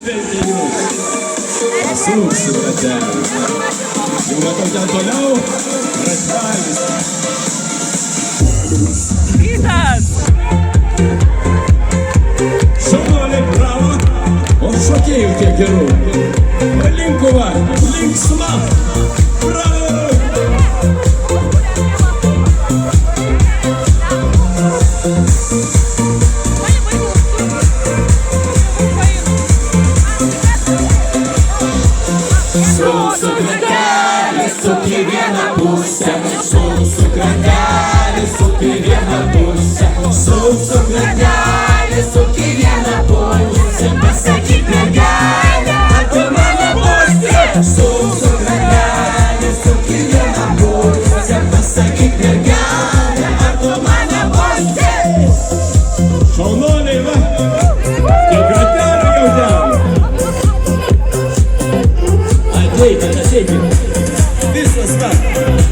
Pasuk bratelis. Jau matau ten toliau. Bratelis. Rytas! Šaunuoliai, bravo. O šokėjų kiek gerų. Palinkuva, linksma. Bravo. Su kratelis, suk į vieną pusę. Su kratelis, suk į vieną pusę. Su kratelis, suk į vieną pusę. Pasakyk mergelę, ar tu mano pusė? Su kratelis, suk į vieną pusę. Pasakyk mergelę, ar tu mano pusė? Šaunuoliai, va. Kiek gratelių jau ten. Ateikit. Visas va.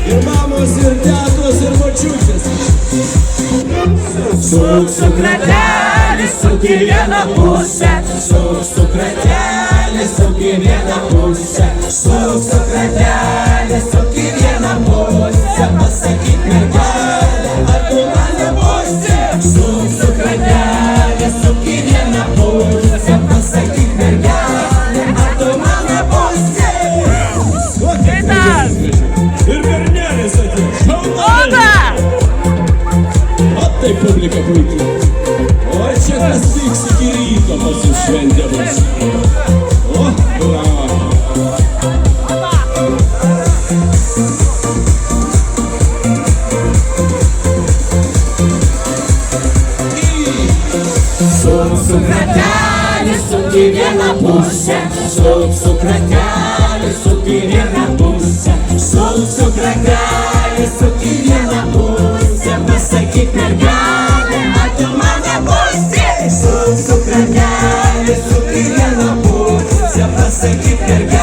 Ir mamos, ir tetos, ir močiutės. Su kratelis, suk į vieną pusę. Su kratelis, suk į vieną pusę. Su kratelis, suk į vieną pusę. Pasakyk mergelę, ar tu mano pusė? Su kratelis, suk į vieną pusę. Pasakyk mergelę, ar tu mano pusė? Rytas! Ir bernelis atėjo. Šaunuoliai. Oda! O tai publika puikiai. O čia kas vyks iki ryto pas jus šventė bus. O, bravo. Su kratelis, suk į vieną pusę. Su kratelis, suk į vieną pusę. Su kratelis, suk į vieną pusę. Pasakyk mergelę, ar tu mano pusė? Su kratelis, suk į vieną pusę. Pasakyk mergelę.